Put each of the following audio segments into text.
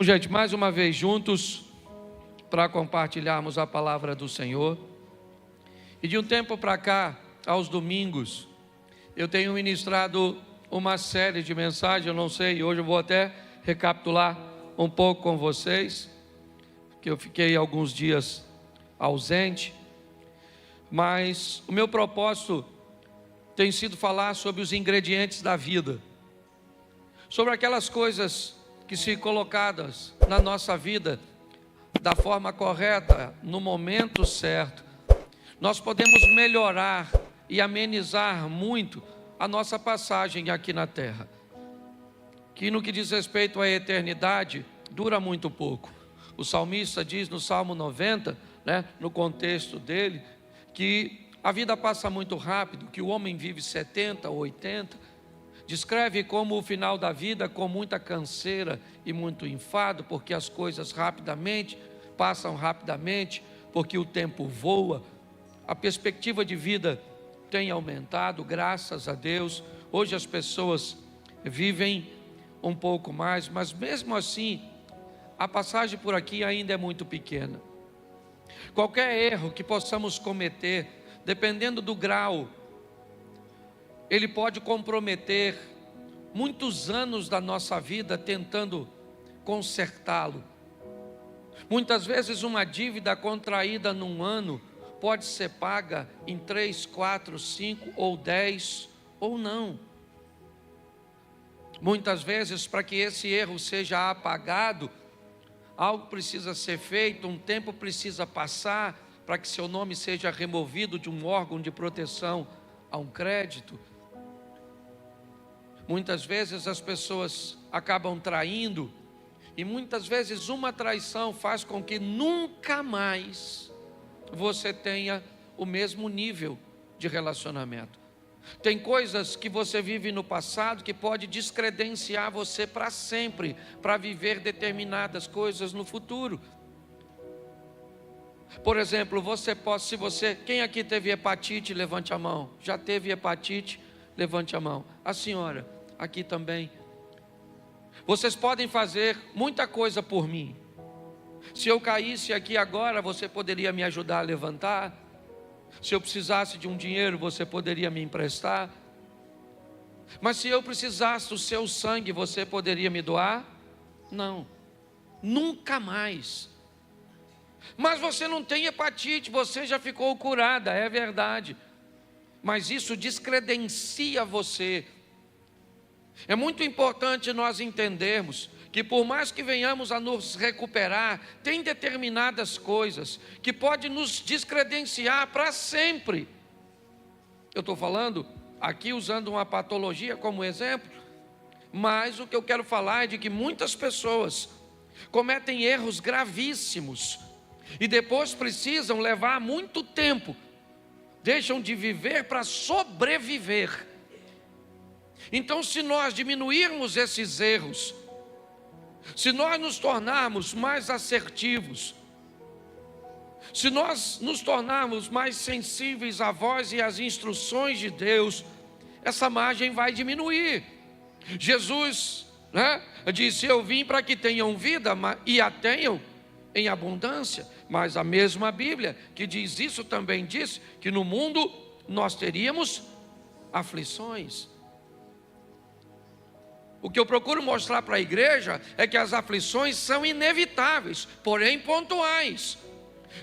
Gente, mais uma vez juntos para compartilharmos a palavra do Senhor. E de um tempo para cá, aos domingos, eu tenho ministrado uma série de mensagens, eu não sei, hoje eu vou até recapitular um pouco com vocês, que eu fiquei alguns dias ausente, mas o meu propósito tem sido falar sobre os ingredientes da vida, sobre aquelas coisas que, se colocadas na nossa vida da forma correta, no momento certo, nós podemos melhorar e amenizar muito a nossa passagem aqui na terra, que no que diz respeito à eternidade, dura muito pouco. O salmista diz no Salmo 90, no contexto dele, que a vida passa muito rápido, que o homem vive 70 ou 80, descreve como o final da vida com muita canseira e muito enfado, porque as coisas passam rapidamente, porque o tempo voa. A perspectiva de vida tem aumentado, graças a Deus. Hoje as pessoas vivem um pouco mais, mas mesmo assim, a passagem por aqui ainda é muito pequena. Qualquer erro que possamos cometer, dependendo do grau, ele pode comprometer muitos anos da nossa vida tentando consertá-lo. Muitas vezes uma dívida contraída num ano pode ser paga em 3, 4, 5 ou 10 ou não. Muitas vezes, para que esse erro seja apagado, algo precisa ser feito, um tempo precisa passar para que seu nome seja removido de um órgão de proteção a um crédito. Muitas vezes as pessoas acabam traindo, e muitas vezes uma traição faz com que nunca mais você tenha o mesmo nível de relacionamento. Tem coisas que você vive no passado que pode descredenciar você para sempre, para viver determinadas coisas no futuro. Por exemplo, quem aqui teve hepatite, levante a mão. Já teve hepatite? Levante a mão. A senhora, aqui também. Vocês podem fazer muita coisa por mim. Se eu caísse aqui agora, você poderia me ajudar a levantar. Se eu precisasse de um dinheiro, você poderia me emprestar. Mas se eu precisasse do seu sangue, você poderia me doar? Não, nunca mais. Mas você não tem hepatite, você já ficou curada, é verdade. Mas isso descredencia você. É muito importante nós entendermos que, por mais que venhamos a nos recuperar, tem determinadas coisas que podem nos descredenciar para sempre. Eu estou falando aqui usando uma patologia como exemplo, mas o que eu quero falar é de que muitas pessoas cometem erros gravíssimos e depois precisam levar muito tempo, deixam de viver para sobreviver. Então, se nós diminuirmos esses erros, se nós nos tornarmos mais assertivos, se nós nos tornarmos mais sensíveis à voz e às instruções de Deus, essa margem vai diminuir. Jesus disse: eu vim para que tenham vida e a tenham em abundância. Mas a mesma Bíblia que diz isso também diz que no mundo nós teríamos aflições. O que eu procuro mostrar para a igreja é que as aflições são inevitáveis, porém pontuais.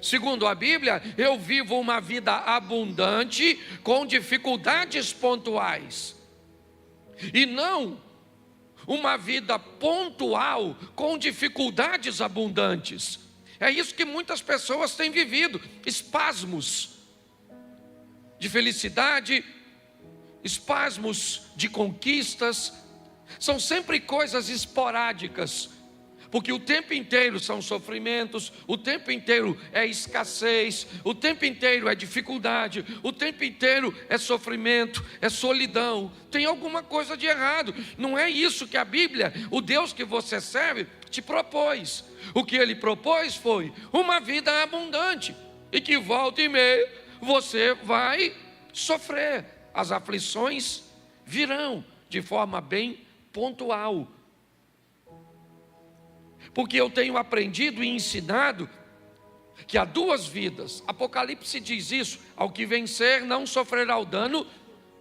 Segundo a Bíblia, eu vivo uma vida abundante com dificuldades pontuais, e não uma vida pontual com dificuldades abundantes. É isso que muitas pessoas têm vivido: espasmos de felicidade, espasmos de conquistas. São sempre coisas esporádicas, porque o tempo inteiro são sofrimentos, o tempo inteiro é escassez, o tempo inteiro é dificuldade, o tempo inteiro é sofrimento, é solidão. Tem alguma coisa de errado. Não é isso que a Bíblia, o Deus que você serve, te propôs. O que Ele propôs foi uma vida abundante, e que volta e meia você vai sofrer. As aflições virão de forma bem pontual. Porque eu tenho aprendido e ensinado que há duas vidas. Apocalipse diz isso: ao que vencer não sofrerá o dano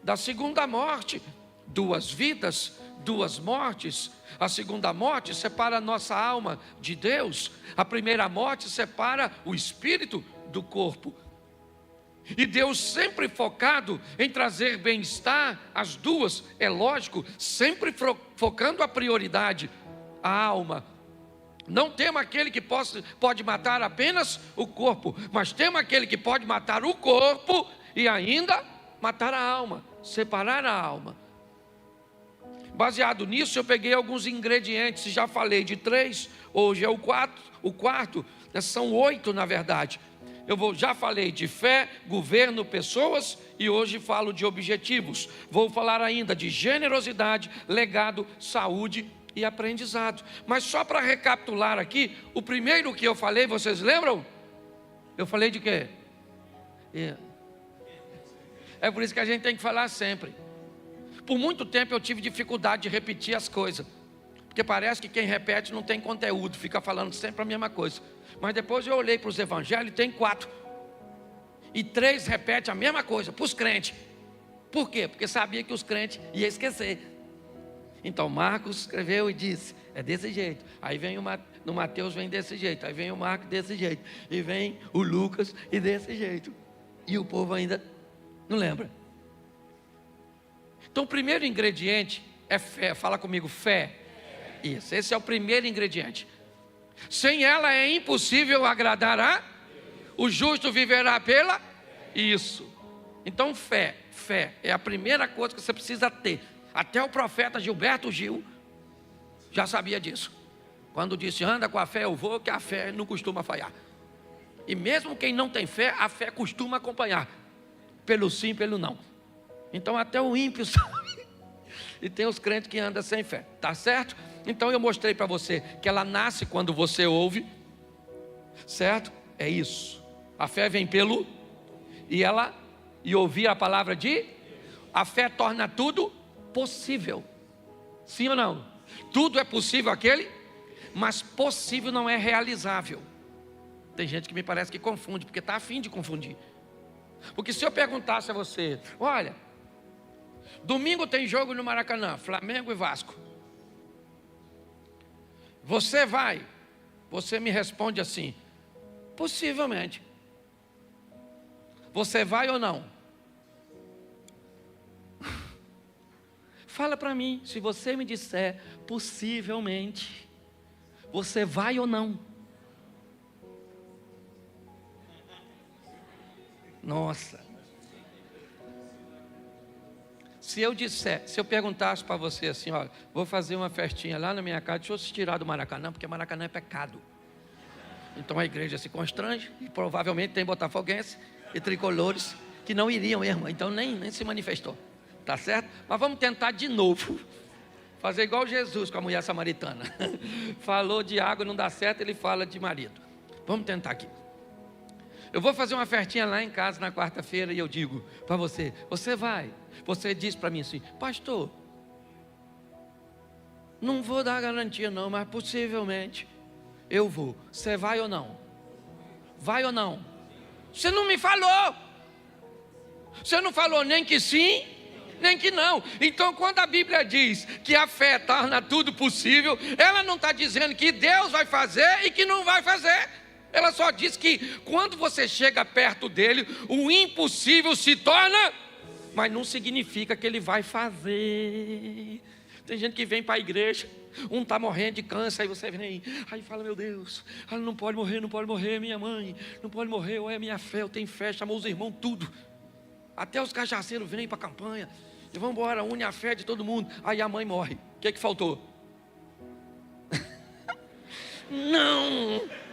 da segunda morte. Duas vidas, duas mortes. A segunda morte separa a nossa alma de Deus. A primeira morte separa o espírito do corpo. E Deus sempre focado em trazer bem-estar às duas, é lógico, sempre focando a prioridade, a alma. Não temos aquele que pode matar apenas o corpo, mas temos aquele que pode matar o corpo e ainda matar a alma, separar a alma. Baseado nisso, eu peguei alguns ingredientes, já falei de 3, hoje é o quarto, são 8 na verdade. Já falei de fé, governo, pessoas e hoje falo de objetivos. Vou falar ainda de generosidade, legado, saúde e aprendizado. Mas só para recapitular aqui, o primeiro que eu falei, vocês lembram? Eu falei de quê? É por isso que a gente tem que falar sempre. Por muito tempo eu tive dificuldade de repetir as coisas, porque parece que quem repete não tem conteúdo, fica falando sempre a mesma coisa. Mas depois eu olhei para os evangelhos e tem 4. E 3 repetem a mesma coisa para os crentes. Por quê? Porque sabia que os crentes iam esquecer. Então Marcos escreveu e disse, é desse jeito. Aí vem no Mateus vem desse jeito. Aí vem o Marcos desse jeito. E vem o Lucas e desse jeito. E o povo ainda não lembra. Então o primeiro ingrediente é fé. Fala comigo, fé. Isso, esse é o primeiro ingrediente. Sem ela é impossível agradar a o justo viverá pela isso. Então fé é a primeira coisa que você precisa ter. Até o profeta Gilberto Gil já sabia disso. Quando disse anda com a fé eu vou, que a fé não costuma falhar. E mesmo quem não tem fé, a fé costuma acompanhar. Pelo sim, pelo não. Então até o ímpio sabe. E tem os crentes que andam sem fé, tá certo? Então eu mostrei para você que ela nasce quando você ouve, certo? É isso. A fé vem pelo e ouvir a palavra de a fé torna tudo possível. Sim ou não? Tudo é possível aquele, mas possível não é realizável. Tem gente que me parece que confunde, porque está a fim de confundir. Porque se eu perguntasse a você, olha, domingo tem jogo no Maracanã, Flamengo e Vasco. Você vai? Você me responde assim, possivelmente. Você vai ou não? Fala para mim, se você me disser, possivelmente, você vai ou não? Nossa. Se eu perguntasse para você assim, olha, vou fazer uma festinha lá na minha casa, deixa eu se tirar do Maracanã, porque Maracanã é pecado. Então a igreja se constrange, e provavelmente tem botafoguense e tricolores que não iriam mesmo, então nem se manifestou, tá certo? Mas vamos tentar de novo, fazer igual Jesus com a mulher samaritana. Falou de água, não dá certo, ele fala de marido. Vamos tentar aqui. Eu vou fazer uma festinha lá em casa na quarta-feira e eu digo para você, você vai? Você diz para mim assim, pastor, não vou dar garantia não, mas possivelmente eu vou. Você vai ou não? Vai ou não? Você não me falou. Você não falou nem que sim, nem que não. Então quando a Bíblia diz que a fé torna tudo possível, ela não está dizendo que Deus vai fazer e que não vai fazer. Ela só diz que quando você chega perto dele, o impossível se torna, mas não significa que ele vai fazer. Tem gente que vem para a igreja, um está morrendo de câncer, aí você vem, aí fala, meu Deus, ela não pode morrer, minha mãe, não pode morrer, ou é minha fé, eu tenho fé, chamou os irmãos, tudo. Até os cajaceiros vêm para a campanha, e vão embora, une a fé de todo mundo, aí a mãe morre. O que faltou? Não!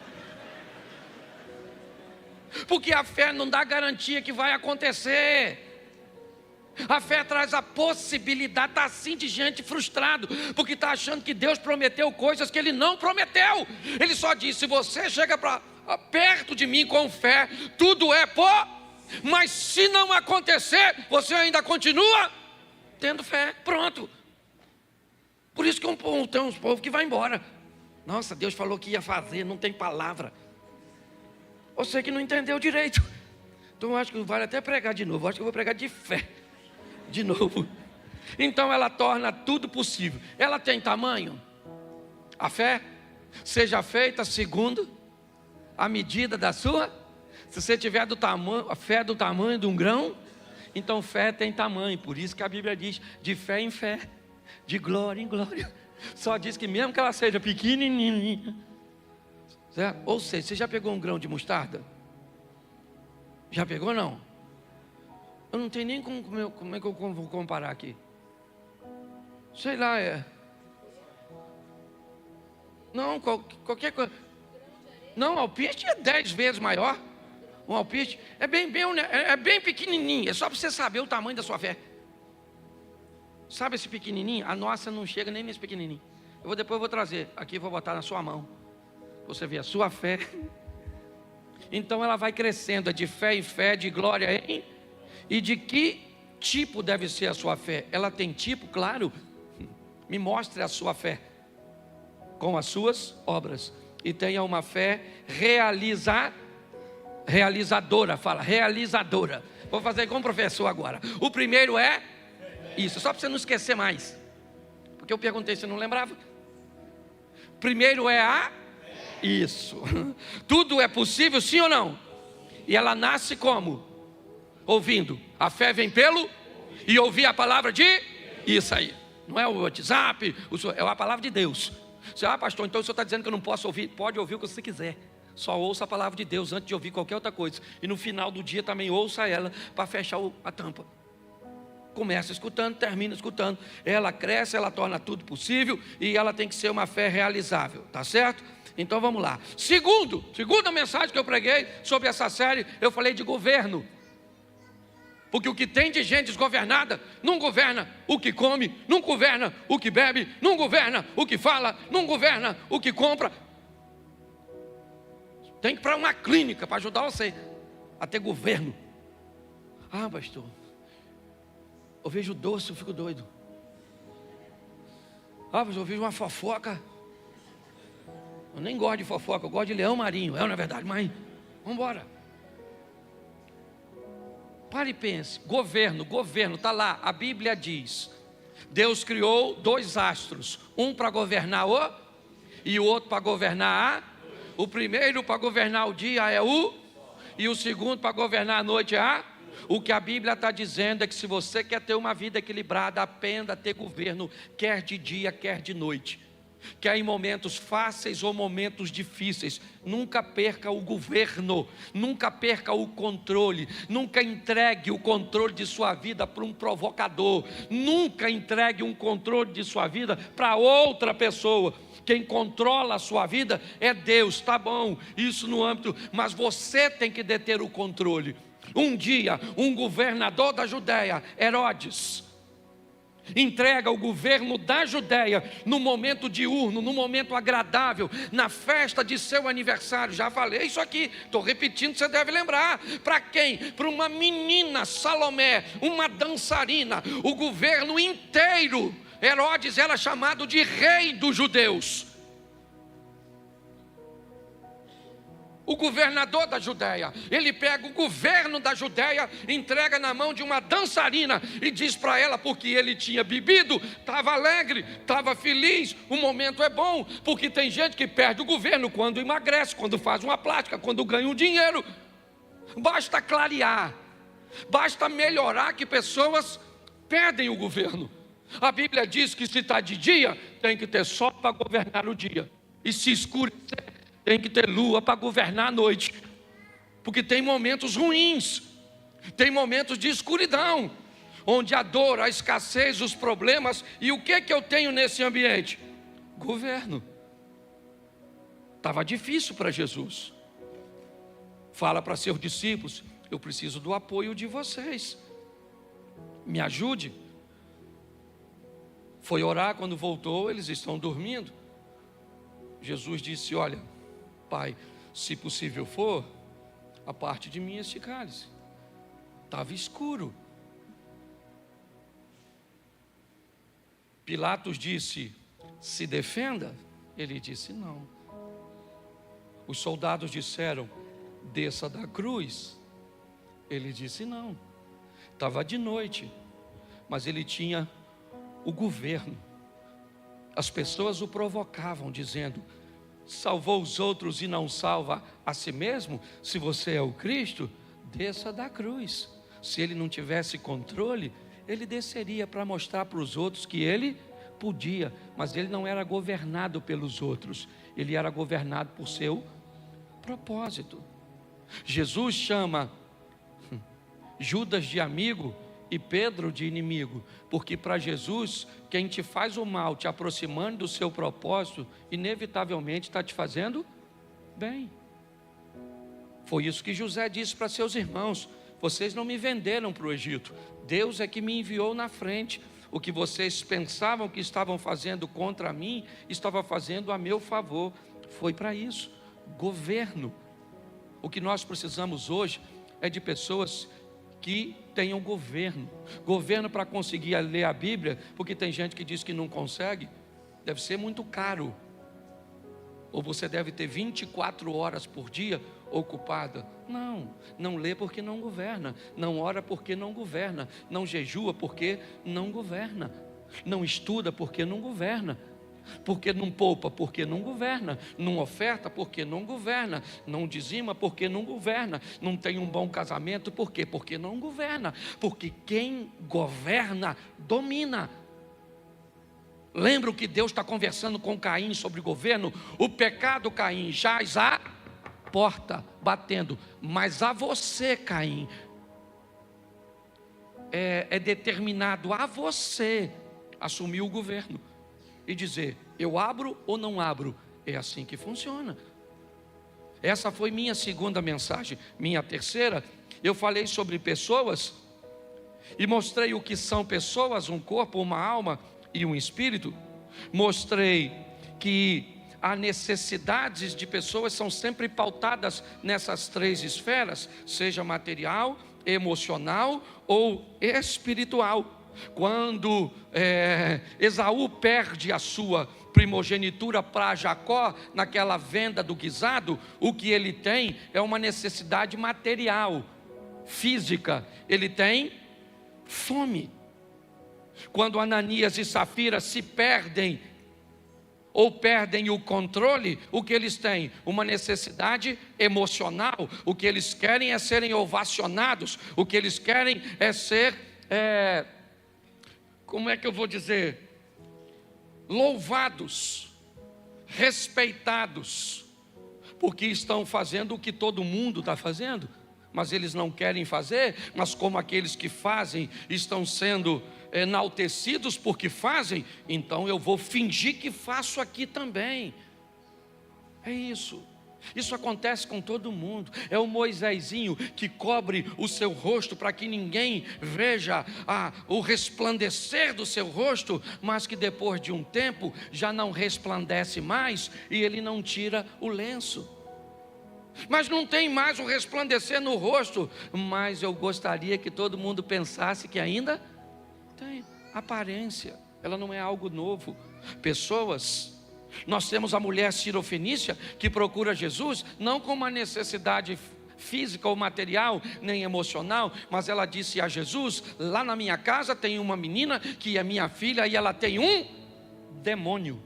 Porque a fé não dá garantia que vai acontecer. A fé traz a possibilidade, está assim de gente frustrado, porque está achando que Deus prometeu coisas que Ele não prometeu. Ele só disse, se você chega perto de mim com fé, tudo é mas se não acontecer, você ainda continua tendo fé, pronto. Por isso que tem uns povos que vai embora. Nossa, Deus falou que ia fazer, não tem palavra. Você que não entendeu direito. Então eu acho que vale até pregar de novo. Eu acho que eu vou pregar de fé. De novo. Então ela torna tudo possível. Ela tem tamanho? A fé? Seja feita segundo a medida da sua. Se você tiver a fé do tamanho de um grão, então fé tem tamanho. Por isso que a Bíblia diz: de fé em fé, de glória em glória. Só diz que mesmo que ela seja pequenininha, certo? Ou seja, você já pegou um grão de mostarda? Já pegou, não? Eu não tenho nem como é que eu vou comparar aqui. Sei lá, não, qualquer coisa. Não, alpiste é 10 vezes maior. Um alpiste é bem pequenininho. É só para você saber o tamanho da sua fé. Sabe esse pequenininho? A nossa não chega nem nesse pequenininho. Depois eu vou trazer aqui, vou botar na sua mão. Você vê a sua fé. Então ela vai crescendo, de fé em fé, de glória em. E de que tipo deve ser a sua fé? Ela tem tipo, claro. Me mostre a sua fé com as suas obras. E tenha uma fé realizadora. Fala, realizadora. Vou fazer com o professor agora. O primeiro é isso, só para você não esquecer mais. Porque eu perguntei, você não lembrava? Primeiro é isso. Tudo é possível, sim ou não? E ela nasce como? Ouvindo. A fé vem pelo e ouvir a palavra de isso aí. Não é o WhatsApp, é a palavra de Deus. Você, pastor, então o senhor está dizendo que eu não posso ouvir? Pode ouvir o que você quiser. Só ouça a palavra de Deus antes de ouvir qualquer outra coisa. E no final do dia também ouça ela para fechar a tampa. Começa escutando, termina escutando. Ela cresce, ela torna tudo possível. E ela tem que ser uma fé realizável, tá certo? Então vamos lá. Segunda mensagem que eu preguei sobre essa série, eu falei de governo. Porque o que tem de gente desgovernada, não governa o que come, não governa o que bebe, não governa o que fala, não governa o que compra. Tem que ir para uma clínica para ajudar você a ter governo. Pastor, eu vejo doce, eu fico doido. Pastor, eu vejo uma fofoca. Eu nem gosto de fofoca, eu gosto de leão marinho. Não é verdade, mas vamos embora. Pare e pense, governo, está lá, a Bíblia diz, Deus criou 2 astros, um para governar e o outro para governar o primeiro para governar o dia é e o segundo para governar a noite é O que a Bíblia está dizendo é que se você quer ter uma vida equilibrada, aprenda a ter governo, quer de dia, quer de noite. Quer em momentos fáceis ou momentos difíceis, nunca perca o governo, nunca perca o controle, nunca entregue o controle de sua vida para um provocador, nunca entregue um controle de sua vida para outra pessoa. Quem controla a sua vida é Deus, tá bom, isso no âmbito, mas você tem que deter o controle. Um dia, um governador da Judéia, Herodes, entrega o governo da Judéia no momento diurno, no momento agradável, na festa de seu aniversário. Já falei isso aqui, estou repetindo, você deve lembrar. Para quem? Para uma menina, Salomé, uma dançarina. O governo inteiro, Herodes era chamado de rei dos judeus. O governador da Judéia, ele pega o governo da Judéia, entrega na mão de uma dançarina e diz para ela, porque ele tinha bebido, estava alegre, estava feliz, o momento é bom, porque tem gente que perde o governo quando emagrece, quando faz uma plástica, quando ganha um dinheiro. Basta clarear, basta melhorar que pessoas perdem o governo. A Bíblia diz que se está de dia, tem que ter sol para governar o dia, e se escurecer, tem que ter lua para governar a noite, porque tem momentos ruins, tem momentos de escuridão, onde a dor, a escassez, os problemas, e o que eu tenho nesse ambiente? Governo. Estava difícil para Jesus. Fala para seus discípulos, eu preciso do apoio de vocês, me ajude. Foi orar, quando voltou, eles estão dormindo. Jesus disse, olha, Pai, se possível for, a parte de mim este cálice. Estava escuro. Pilatos disse, se defenda. Ele disse: não. Os soldados disseram: desça da cruz. Ele disse: não. Estava de noite, mas ele tinha o governo. As pessoas o provocavam, dizendo: salvou os outros e não salva a si mesmo? Se você é o Cristo, desça da cruz. Se ele não tivesse controle, ele desceria para mostrar para os outros que ele podia, mas ele não era governado pelos outros, ele era governado por seu propósito. Jesus chama Judas de amigo e Pedro de inimigo, porque para Jesus, quem te faz o mal, te aproximando do seu propósito, inevitavelmente está te fazendo bem. Foi isso que José disse para seus irmãos: vocês não me venderam para o Egito, Deus é que me enviou na frente. O que vocês pensavam que estavam fazendo contra mim, estava fazendo a meu favor. Foi para isso. Governo. O que nós precisamos hoje é de pessoas que tenham governo. Governo para conseguir ler a Bíblia, porque tem gente que diz que não consegue. Deve ser muito caro. Ou você deve ter 24 horas por dia ocupada. Não lê porque não governa. Não ora porque não governa. Não jejua porque não governa. Não estuda porque não governa. Porque não poupa porque não governa. Não oferta porque não governa. Não dizima porque não governa. Não tem um bom casamento por quê? Porque não governa. Porque quem governa domina. Lembra que Deus está conversando com Caim sobre governo? O pecado, Caim, jaz à porta, batendo. Mas a você, Caim, é determinado a você assumir o governo e dizer: eu abro ou não abro? É assim que funciona. Essa foi minha segunda mensagem. Minha terceira, eu falei sobre pessoas e mostrei o que são pessoas: um corpo, uma alma e um espírito. Mostrei que as necessidades de pessoas são sempre pautadas nessas três esferas, seja material, emocional ou espiritual. Quando Esaú perde a sua primogenitura para Jacó, naquela venda do guisado, o que ele tem é uma necessidade material, física. Ele tem fome. Quando Ananias e Safira se perdem, ou perdem o controle, o que eles têm? Uma necessidade emocional. O que eles querem é serem ovacionados. O que eles querem é ser, como é que eu vou dizer? Louvados, respeitados, porque estão fazendo o que todo mundo está fazendo, mas eles não querem fazer. Mas como aqueles que fazem estão sendo enaltecidos porque fazem, então eu vou fingir que faço aqui também. É isso. Isso acontece com todo mundo. É o Moisésinho que cobre o seu rosto para que ninguém veja o resplandecer do seu rosto, mas que depois de um tempo já não resplandece mais e ele não tira o lenço. Mas não tem mais o resplandecer no rosto, mas eu gostaria que todo mundo pensasse que ainda tem aparência. Ela não é algo novo. Pessoas, nós temos a mulher sirofenícia que procura Jesus não com uma necessidade física ou material, nem emocional, mas ela disse a Jesus: lá na minha casa tem uma menina que é minha filha e ela tem um demônio.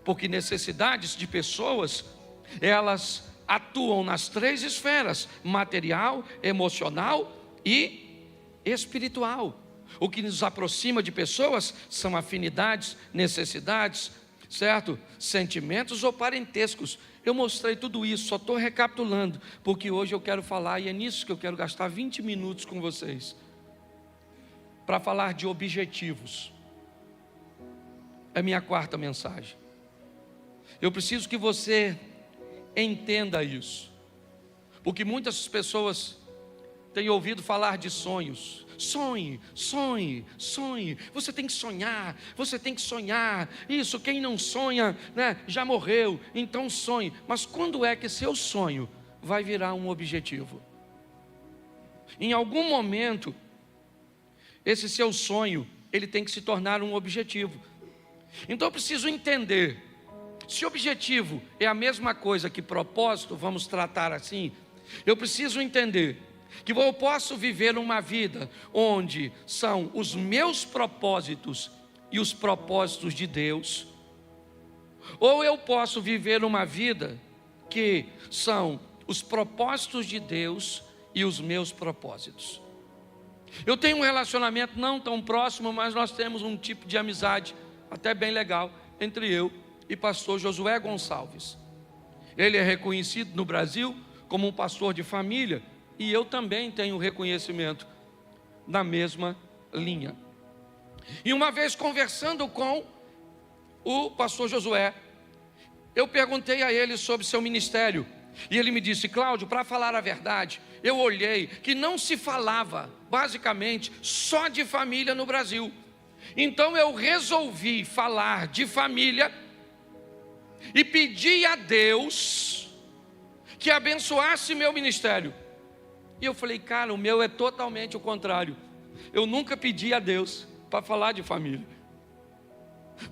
Porque necessidades de pessoas, elas atuam nas três esferas: material, emocional e espiritual. O que nos aproxima de pessoas são afinidades, necessidades, certo? Sentimentos ou parentescos. Eu mostrei tudo isso, só estou recapitulando, porque hoje eu quero falar, e é nisso que eu quero gastar 20 minutos com vocês, para falar de objetivos. É minha quarta mensagem. Eu preciso que você entenda isso, porque muitas pessoas têm ouvido falar de sonhos. Sonhe, sonhe, sonhe. Você tem que sonhar, você tem que sonhar. Isso, quem não sonha, né, já morreu. Então sonhe. Mas quando é que seu sonho vai virar um objetivo? Em algum momento, esse seu sonho, ele tem que se tornar um objetivo. Então eu preciso entender, se objetivo é a mesma coisa que propósito, vamos tratar assim, eu preciso entender que eu posso viver uma vida onde são os meus propósitos e os propósitos de Deus, ou eu posso viver uma vida que são os propósitos de Deus e os meus propósitos. Eu tenho um relacionamento não tão próximo, mas nós temos um tipo de amizade até bem legal entre eu e pastor Josué Gonçalves. Ele é reconhecido no Brasil como um pastor de família, e eu também tenho reconhecimento na mesma linha. E uma vez conversando com o pastor Josué, eu perguntei a ele sobre seu ministério, e ele me disse: Cláudio, para falar a verdade, eu olhei que não se falava basicamente só de família no Brasil. Então eu resolvi falar de família e pedi a Deus que abençoasse meu ministério. E eu falei: cara, o meu é totalmente o contrário. Eu nunca pedi a Deus para falar de família.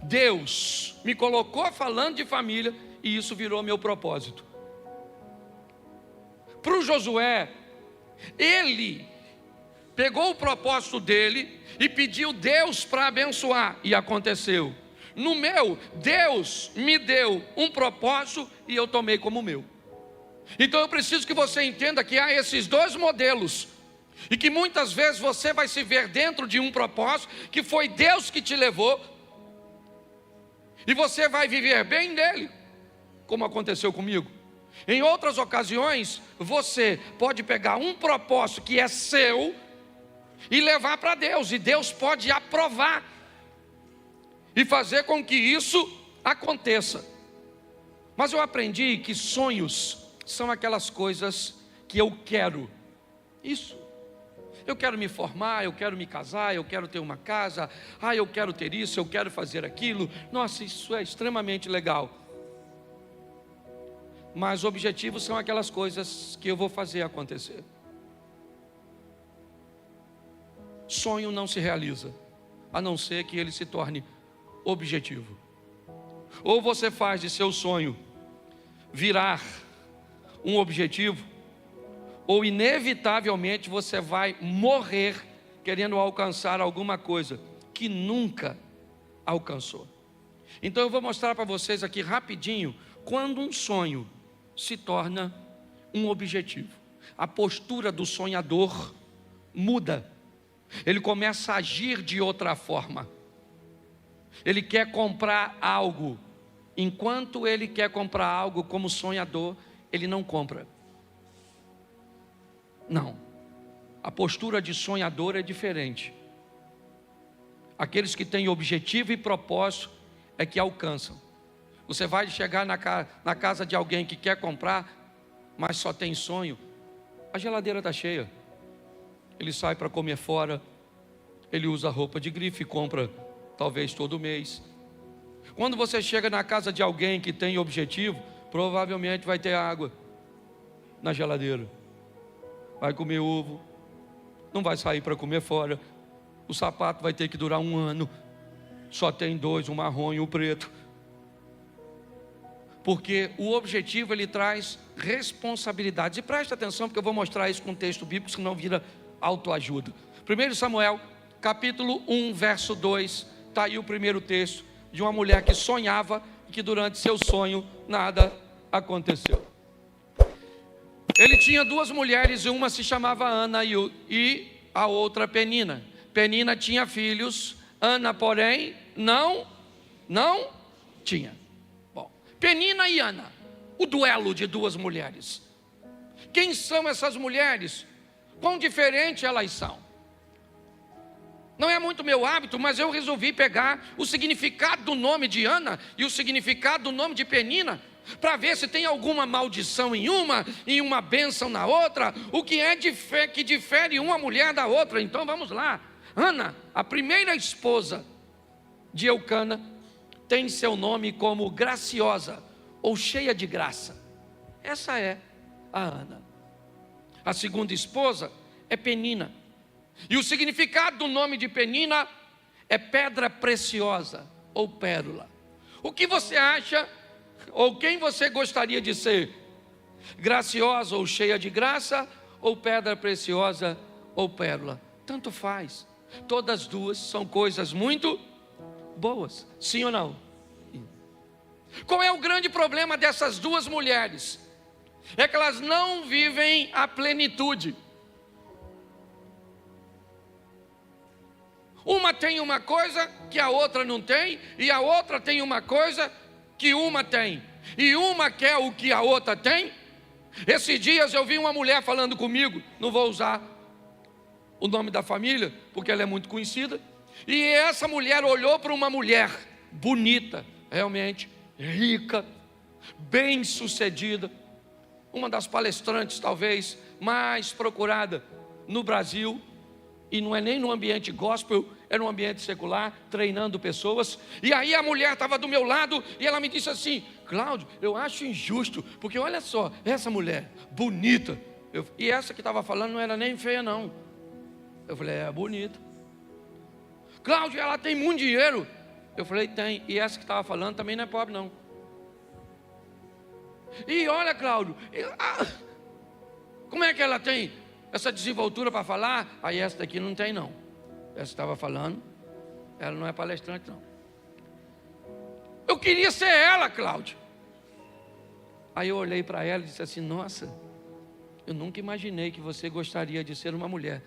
Deus me colocou falando de família e isso virou meu propósito. Para o Josué, ele pegou o propósito dele e pediu Deus para abençoar, e aconteceu. No meu, Deus me deu um propósito e eu tomei como meu. Então eu preciso que você entenda que há esses dois modelos, e que muitas vezes você vai se ver dentro de um propósito que foi Deus que te levou, e você vai viver bem nele, como aconteceu comigo. Em outras ocasiões, você pode pegar um propósito que é seu e levar para Deus, e Deus pode aprovar e fazer com que isso aconteça. Mas eu aprendi que sonhos são aquelas coisas que eu quero. Isso. Eu quero me formar, eu quero me casar, eu quero ter uma casa, eu quero ter isso, eu quero fazer aquilo. Nossa, isso é extremamente legal. Mas objetivos são aquelas coisas que eu vou fazer acontecer. Sonho não se realiza, a não ser que ele se torne objetivo. Ou você faz de seu sonho virar um objetivo, ou inevitavelmente você vai morrer querendo alcançar alguma coisa que nunca alcançou. Então eu vou mostrar para vocês aqui rapidinho quando um sonho se torna um objetivo. A postura do sonhador muda. Ele começa a agir de outra forma. Ele quer comprar algo. Enquanto ele quer comprar algo como sonhador, ele não compra. Não. A postura de sonhador é diferente. Aqueles que têm objetivo e propósito é que alcançam. Você vai chegar na casa de alguém que quer comprar, mas só tem sonho. A geladeira está cheia. Ele sai para comer fora. Ele usa roupa de grife e compra talvez todo mês. Quando você chega na casa de alguém que tem objetivo, provavelmente vai ter água na geladeira. Vai comer ovo. Não vai sair para comer fora. O sapato vai ter que durar 1 ano. Só tem 2, o marrom e o preto. Porque o objetivo ele traz responsabilidades. E preste atenção, porque eu vou mostrar isso com um texto bíblico, senão vira autoajuda. 1 Samuel, capítulo 1, verso 2. Está aí o primeiro texto de uma mulher que sonhava e que durante seu sonho nada aconteceu. Ele tinha 2 mulheres, e uma se chamava Ana e a outra Penina. Penina tinha filhos, Ana, porém, não tinha. Bom, Penina e Ana, o duelo de 2 mulheres. Quem são essas mulheres? Quão diferentes elas são? Não é muito meu hábito, mas eu resolvi pegar o significado do nome de Ana e o significado do nome de Penina, para ver se tem alguma maldição em uma bênção na outra, o que é que difere uma mulher da outra. Então vamos lá. Ana, a primeira esposa de Eucana, tem seu nome como graciosa, ou cheia de graça. Essa é a Ana. A segunda esposa é Penina. E o significado do nome de Penina é pedra preciosa, ou pérola? O que você acha, ou quem você gostaria de ser? Graciosa ou cheia de graça, ou pedra preciosa ou pérola? Tanto faz. Todas duas são coisas muito boas, sim ou não? Qual é o grande problema dessas duas mulheres? É que elas não vivem a plenitude. Uma tem uma coisa que a outra não tem, e a outra tem uma coisa que uma tem, e uma quer o que a outra tem. Esses dias eu vi uma mulher falando comigo, não vou usar o nome da família, porque ela é muito conhecida, e essa mulher olhou para uma mulher bonita, realmente, rica, bem sucedida, uma das palestrantes talvez mais procurada no Brasil, e não é nem no ambiente gospel, é no ambiente secular, treinando pessoas. E aí a mulher estava do meu lado, e ela me disse assim: Cláudio, eu acho injusto, porque olha só, essa mulher, bonita, e essa que estava falando não era nem feia não. Eu falei, é bonita. Cláudio, ela tem muito dinheiro. Eu falei, tem. E essa que estava falando também não é pobre não. E olha, Cláudio, como é que ela tem essa desenvoltura para falar? Aí essa daqui não tem não. Essa estava falando, ela não é palestrante não. Eu queria ser ela, Cláudio. Aí eu olhei para ela e disse assim: nossa, eu nunca imaginei que você gostaria de ser uma mulher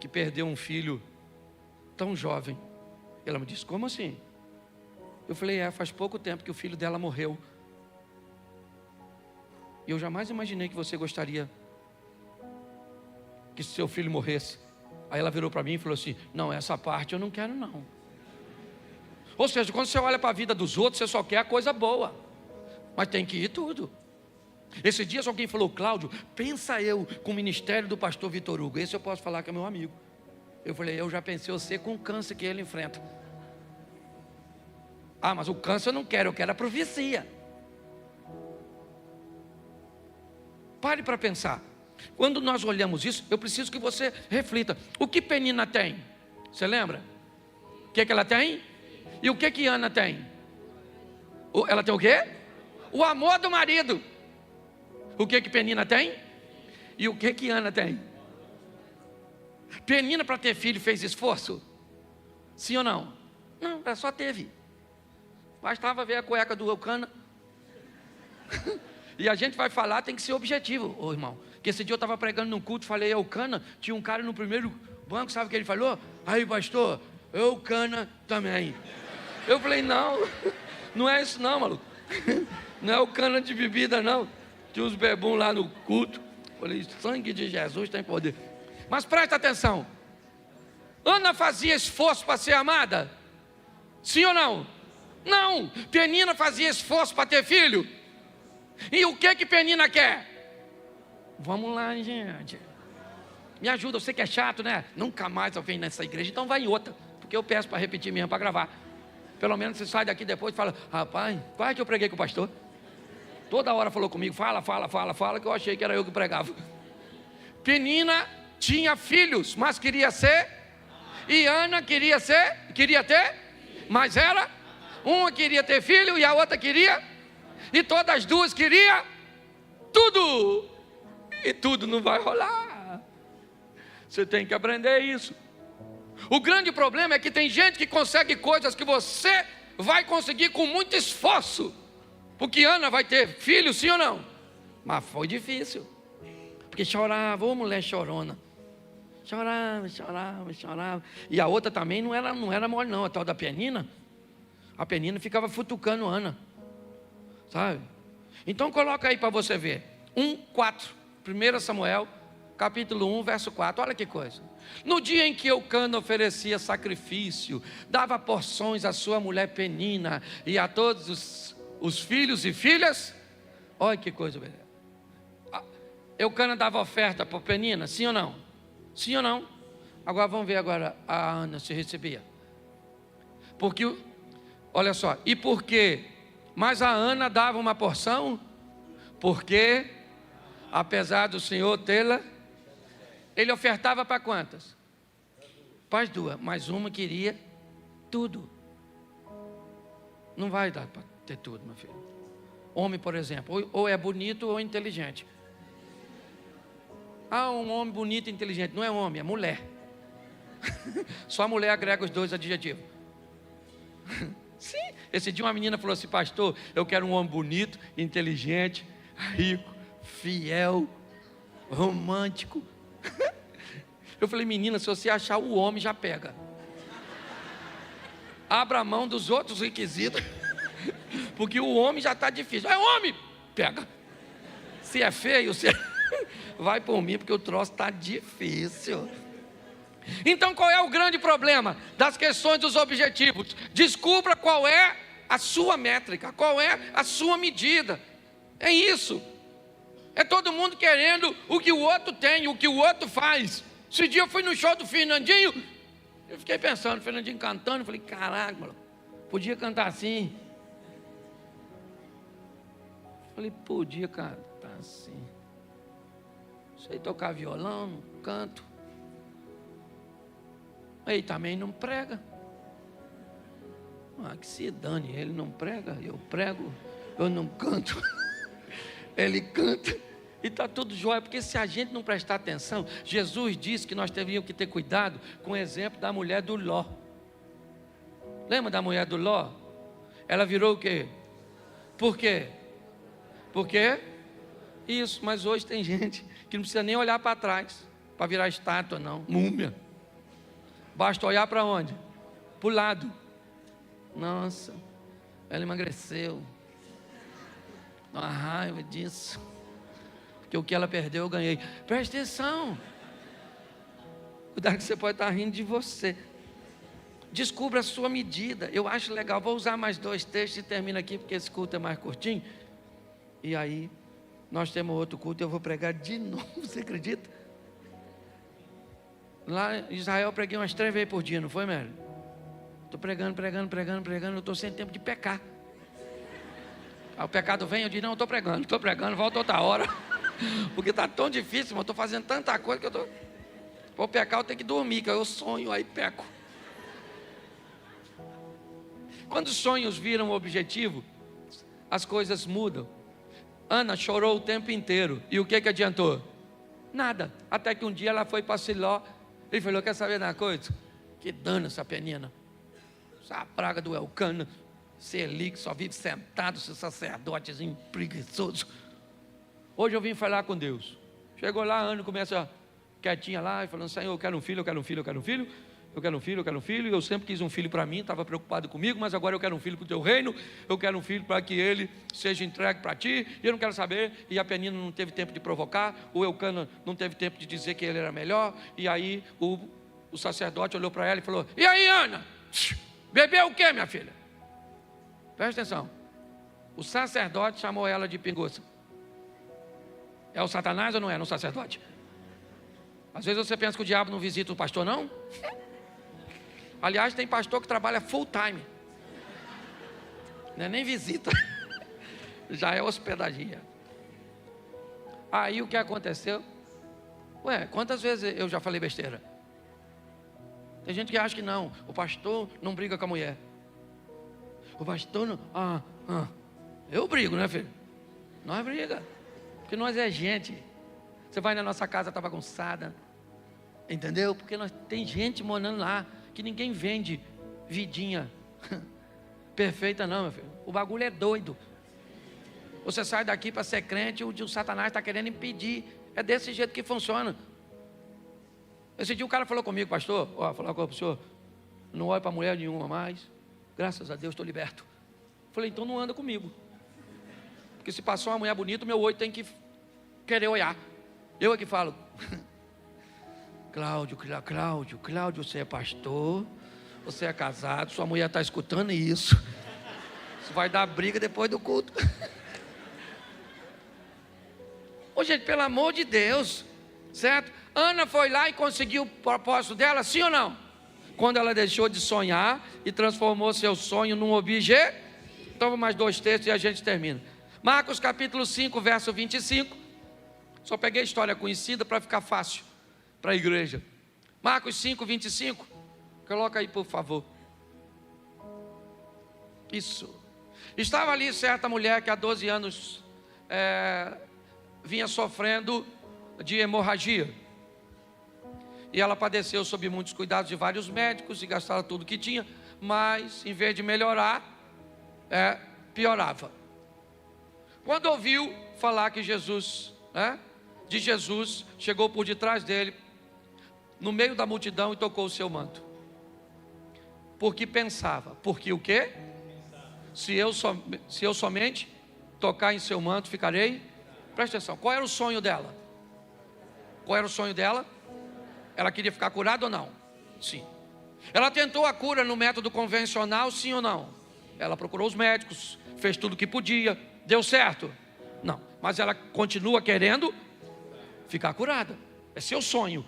que perdeu um filho tão jovem. Ela me disse, como assim? Eu falei, faz pouco tempo que o filho dela morreu. E eu jamais imaginei que você gostaria que seu filho morresse. Aí ela virou para mim e falou assim: não, essa parte eu não quero não. Ou seja, quando você olha para a vida dos outros, você só quer a coisa boa, mas tem que ir tudo. Esses dias alguém falou: Cláudio, pensa eu com o ministério do pastor Vitor Hugo. Esse eu posso falar que é meu amigo. Eu falei, eu já pensei você com o câncer que ele enfrenta. Ah, mas o câncer eu não quero, eu quero a profecia. Pare para pensar. Quando nós olhamos isso, eu preciso que você reflita. O que Penina tem? Você lembra? O que ela tem? E o que Ana tem? Ela tem o quê? O amor do marido. O que Penina tem? E o que Ana tem? Penina, para ter filho, fez esforço? Sim ou não? Não, ela só teve. Bastava ver a cueca do Eucana. E a gente vai falar, tem que ser objetivo, ô irmão. Porque esse dia eu estava pregando num culto, falei Eucana, tinha um cara no primeiro banco, sabe o que ele falou? Aí, pastor, Eucana também. Eu falei, não, não é isso não, maluco. Não é Eucana de bebida não. Tinha uns bebum lá no culto. Falei, sangue de Jesus tem poder. Mas presta atenção. Ana fazia esforço para ser amada? Sim ou não? Não. Penina fazia esforço para ter filho? E o que Penina quer? Vamos lá, gente. Me ajuda, eu sei que é chato, né? Nunca mais eu venho nessa igreja, então vai em outra. Porque eu peço para repetir mesmo, para gravar. Pelo menos você sai daqui depois e fala: rapaz, qual é que eu preguei com o pastor? Toda hora falou comigo, fala, que eu achei que era eu que pregava. Penina tinha filhos, mas queria ser. E Ana queria ter, mas era. Uma queria ter filho e a outra queria. E todas as duas queriam tudo. E tudo não vai rolar. Você tem que aprender isso. O grande problema é que tem gente que consegue coisas que você vai conseguir com muito esforço. Porque Ana vai ter filho, sim ou não? Mas foi difícil. Porque chorava, ô mulher chorona. Chorava. E a outra também não era mole não, a tal da Penina. A Penina ficava futucando Ana. Sabe? Então coloca aí para você ver. 1:4. 1 Samuel, capítulo 1, verso 4. Olha que coisa. No dia em que Eucana oferecia sacrifício, dava porções à sua mulher Penina e a todos os filhos e filhas. Olha que coisa. Eucana dava oferta para Penina, sim ou não? Sim ou não? Agora vamos ver agora a Ana se recebia. Porque, olha só, e por quê? Mas a Ana dava uma porção, porque, apesar do Senhor tê-la, ele ofertava para quantas? Para as duas, mas uma queria tudo. Não vai dar para ter tudo, meu filho. Homem, por exemplo, ou é bonito ou inteligente. Um homem bonito e inteligente. Não é homem, é mulher. Só a mulher agrega os dois adjetivos. Sim. Esse dia uma menina falou assim: pastor, eu quero um homem bonito, inteligente, rico, fiel, romântico. Eu falei: menina, se você achar o homem, já pega. Abra a mão dos outros requisitos, porque o homem já está difícil. É homem, pega. Se é feio, vai por mim, porque o troço está difícil. Então qual é o grande problema das questões dos objetivos? Descubra qual é a sua métrica, qual é a sua medida. É isso. É todo mundo querendo o que o outro tem, o que o outro faz. Esse dia eu fui no show do Fernandinho, eu fiquei pensando, o Fernandinho cantando, eu falei: caraca, mano, podia cantar assim. Eu falei: podia cantar assim. Sei tocar violão, não canto. Ele também não prega. Que se dane, ele não prega, eu prego, eu não canto. Ele canta e está tudo jóia, porque se a gente não prestar atenção, Jesus disse que nós deveríamos que ter cuidado com o exemplo da mulher do Ló. Lembra da mulher do Ló? Ela virou o quê? Por quê? Por quê? Isso, mas hoje tem gente que não precisa nem olhar para trás para virar estátua, não, múmia. Basta olhar para onde? Para o lado. Nossa, ela emagreceu. Uma raiva disso, porque o que ela perdeu eu ganhei. Presta atenção. Cuidado que você pode estar rindo de você. Descubra a sua medida. Eu acho legal, vou usar mais 2 textos e termino aqui, porque esse culto é mais curtinho. E aí, nós temos outro culto e eu vou pregar de novo, você acredita? Lá em Israel eu preguei umas 3 vezes por dia, não foi, Mary? Estou pregando, eu estou sem tempo de pecar. Aí o pecado vem, eu digo: não, estou pregando, volta outra hora. Porque está tão difícil, mas eu estou fazendo tanta coisa que eu estou... Para pecar eu tenho que dormir, que eu sonho, aí peco. Quando os sonhos viram o objetivo, as coisas mudam. Ana chorou o tempo inteiro, e o que adiantou? Nada, até que um dia ela foi para Siló, e falou: quer saber de uma coisa? Que dano essa penina, essa praga do Elcana, ser ali que só vive sentado, esse sacerdotezinho preguiçoso. Hoje eu vim falar com Deus. Chegou lá, Ana começa quietinha lá, e falando: Senhor, eu quero um filho, eu quero um filho, eu quero um filho, eu quero um filho, eu quero um filho. E eu sempre quis um filho para mim, estava preocupado comigo, mas agora eu quero um filho para o teu reino, eu quero um filho para que ele seja entregue para ti, e eu não quero saber. E a penina não teve tempo de provocar, o Elcana não teve tempo de dizer que ele era melhor. E aí o sacerdote olhou para ela e falou: e aí, Ana, bebeu o que, minha filha? Presta atenção. O sacerdote chamou ela de pinguça. É o Satanás ou não é no sacerdote? Às vezes você pensa que o diabo não visita o pastor, não? Aliás, tem pastor que trabalha full time, não é nem visita, já é hospedaria. Aí o que aconteceu? Quantas vezes eu já falei besteira? Tem gente que acha que não, o pastor não briga com a mulher. O pastor não... Eu brigo, né, filho? Nós briga, porque nós é gente. Você vai na nossa casa, está bagunçada, entendeu? Porque tem gente morando lá, que ninguém vende vidinha perfeita não, meu filho. O bagulho é doido. Você sai daqui para ser crente, o Satanás está querendo impedir. É desse jeito que funciona. Esse dia o cara falou comigo: pastor, falar com o senhor, não olho para mulher nenhuma mais, graças a Deus estou liberto. Falei: então não anda comigo, porque se passou uma mulher bonita, meu olho tem que querer olhar. Eu é que falo: Cláudio, você é pastor, você é casado, sua mulher está escutando isso. Isso vai dar briga depois do culto. Ô gente, pelo amor de Deus, certo? Ana foi lá e conseguiu o propósito dela, sim ou não? Quando ela deixou de sonhar e transformou seu sonho num objeto. Então mais 2 textos e a gente termina. Marcos capítulo 5, verso 25. Só peguei a história conhecida para ficar fácil para a igreja. Marcos 5, 25. Coloca aí, por favor. Isso. Estava ali certa mulher que há 12 anos vinha sofrendo de hemorragia. E ela padeceu sob muitos cuidados de vários médicos e gastava tudo que tinha, mas em vez de melhorar, piorava. Quando ouviu falar que Jesus, chegou por detrás dele, no meio da multidão, e tocou o seu manto. Porque pensava, porque o quê? Se eu somente tocar em seu manto, ficarei. Presta atenção, qual era o sonho dela? Qual era o sonho dela? Ela queria ficar curada ou não? Sim. Ela tentou a cura no método convencional, sim ou não? Ela procurou os médicos, fez tudo o que podia, deu certo? Não, mas ela continua querendo ficar curada. É seu sonho.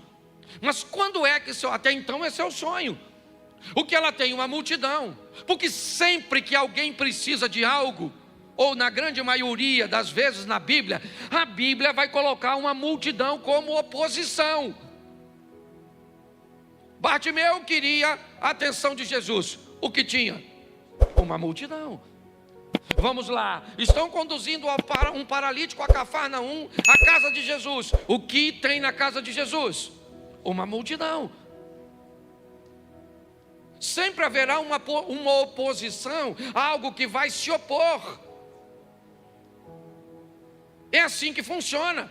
Mas quando é que até então é seu sonho? O que ela tem? Uma multidão. Porque sempre que alguém precisa de algo, ou na grande maioria das vezes na Bíblia, a Bíblia vai colocar uma multidão como oposição. Bartimeu queria a atenção de Jesus. O que tinha? Uma multidão. Vamos lá, estão conduzindo um paralítico a Cafarnaum, a casa de Jesus. O que tem na casa de Jesus? Uma multidão. Sempre haverá uma oposição, algo que vai se opor. É assim que funciona.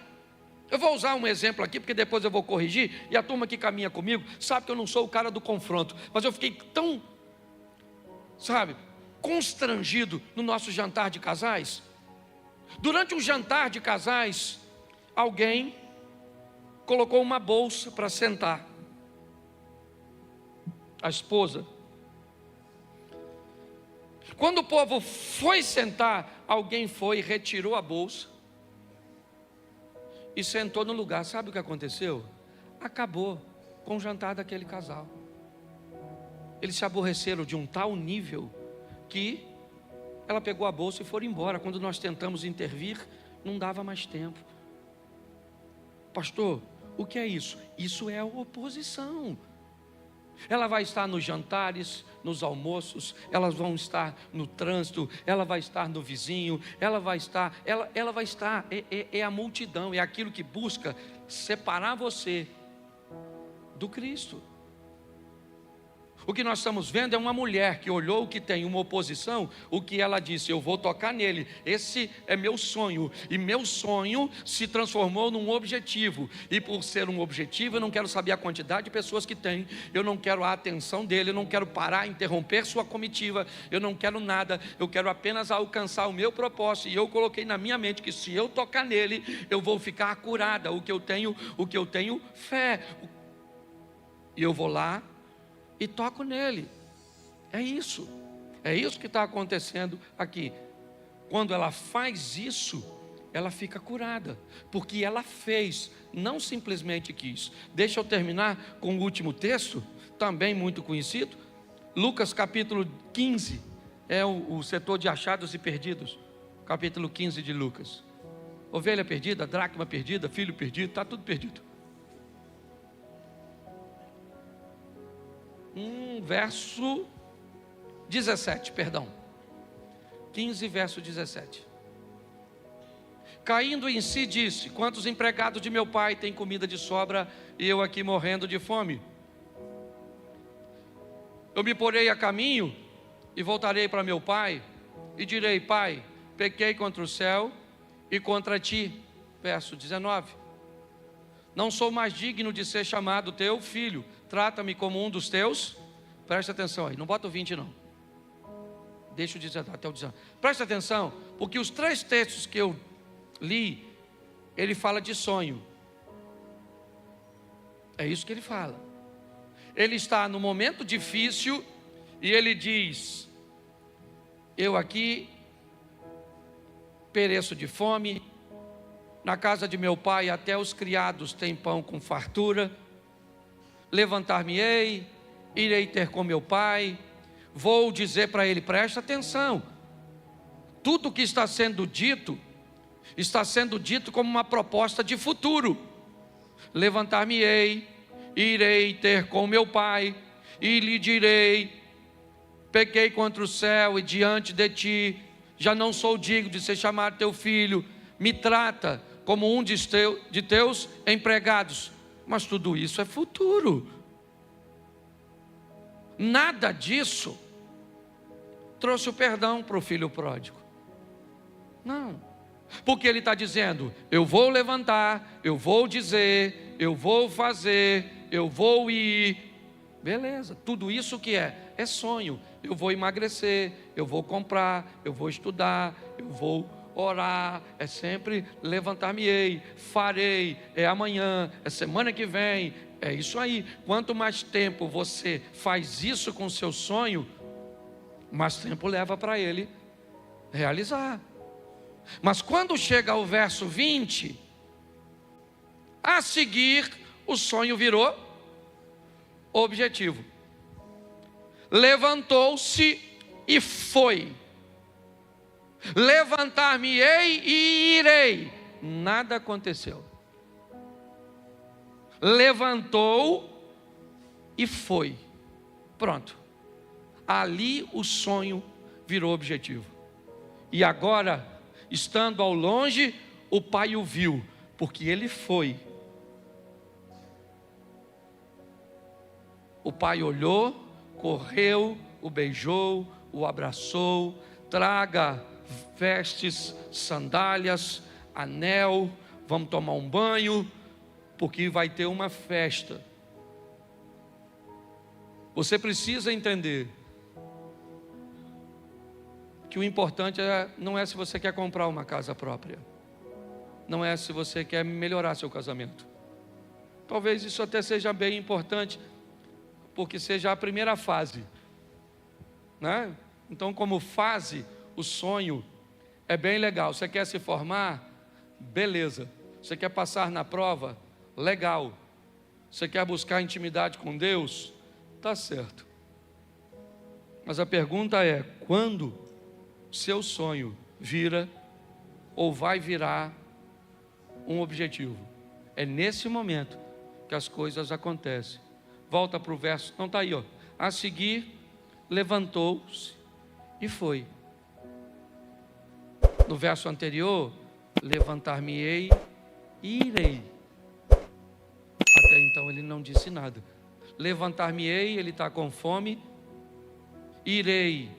Eu vou usar um exemplo aqui, porque depois eu vou corrigir, e a turma que caminha comigo sabe que eu não sou o cara do confronto, mas eu fiquei tão, constrangido no nosso jantar de casais. Durante um jantar de casais, alguém colocou uma bolsa para sentar. A esposa. Quando o povo foi sentar, alguém foi e retirou a bolsa e sentou no lugar. Sabe o que aconteceu? Acabou com o jantar daquele casal. Eles se aborreceram de um tal nível que ela pegou a bolsa e foi embora. Quando nós tentamos intervir, não dava mais tempo. Pastor, o que é isso? Isso é a oposição. Ela vai estar nos jantares, nos almoços, elas vão estar no trânsito, ela vai estar no vizinho, ela vai estar, é a multidão, é aquilo que busca separar você do Cristo. O que nós estamos vendo é uma mulher que olhou que tem uma oposição, o que ela disse: eu vou tocar nele, esse é meu sonho, e meu sonho se transformou num objetivo, e por ser um objetivo, eu não quero saber a quantidade de pessoas que tem, eu não quero a atenção dele, eu não quero parar, interromper sua comitiva, eu não quero nada, eu quero apenas alcançar o meu propósito, e eu coloquei na minha mente que se eu tocar nele, eu vou ficar curada, o que eu tenho fé, e eu vou lá e toco nele. É isso que está acontecendo aqui. Quando ela faz isso, ela fica curada, porque ela fez, não simplesmente quis. Deixa eu terminar com o último texto, também muito conhecido. Lucas capítulo 15, é o setor de achados e perdidos. Capítulo 15 de Lucas. Ovelha perdida, dracma perdida, filho perdido, está tudo perdido. Verso 17, perdão. 15, verso 17. Caindo em si, disse: quantos empregados de meu pai têm comida de sobra e eu aqui morrendo de fome? Eu me porei a caminho e voltarei para meu pai e direi: pai, pequei contra o céu e contra ti. Verso 19. Não sou mais digno de ser chamado teu filho, trata-me como um dos teus. Presta atenção aí, não bota o 20 não. Deixa eu dizer até o 19. Presta atenção, porque os 3 textos que eu li, ele fala de sonho. É isso que ele fala. Ele está no momento difícil e ele diz: eu aqui pereço de fome, na casa de meu pai até os criados têm pão com fartura. Levantar-me-ei, irei ter com meu pai, vou dizer para ele. Presta atenção, tudo que está sendo dito como uma proposta de futuro. Levantar-me-ei, irei ter com meu pai, e lhe direi: pequei contra o céu e diante de ti, já não sou digno de ser chamado teu filho, me trata como um de teus empregados. Mas tudo isso é futuro. Nada disso trouxe o perdão para o filho pródigo. Não, porque ele está dizendo: eu vou levantar, eu vou dizer, eu vou fazer, eu vou ir. Beleza, tudo isso que é sonho. Eu vou emagrecer, eu vou comprar, eu vou estudar, eu vou orar, é sempre levantar-me-ei, farei, é amanhã, é semana que vem, é isso aí. Quanto mais tempo você faz isso com o seu sonho, mais tempo leva para ele realizar. Mas quando chega ao verso 20, a seguir o sonho virou objetivo. Levantou-se e foi. Levantar-me-ei e irei. Nada aconteceu. Levantou e foi. Pronto. Ali o sonho virou objetivo. E agora, estando ao longe, o pai o viu, porque ele foi. O pai olhou, correu, o beijou, o abraçou. Traga vestes, sandálias, anel, vamos tomar um banho, porque vai ter uma festa. Você precisa entender que o importante não é se você quer comprar uma casa própria, não é se você quer melhorar seu casamento. Talvez isso até seja bem importante, porque seja a primeira fase, né? Então, como fase, o sonho é bem legal. Você quer se formar? Beleza. Você quer passar na prova? Legal. Você quer buscar intimidade com Deus? Tá certo. Mas a pergunta é: quando seu sonho vira ou vai virar um objetivo? É nesse momento que as coisas acontecem. Volta para o verso, não está aí, ó. A seguir, levantou-se e foi. No verso anterior, levantar-me-ei e irei. Até então ele não disse nada. Levantar-me-ei, ele está com fome. Irei,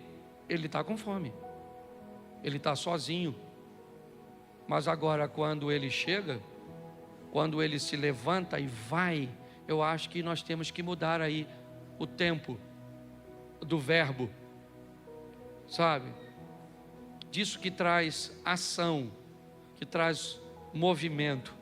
ele está com fome. Ele está sozinho. Mas agora, quando ele chega, quando ele se levanta e vai, eu acho que nós temos que mudar aí o tempo do verbo, sabe? Disso que traz ação, que traz movimento.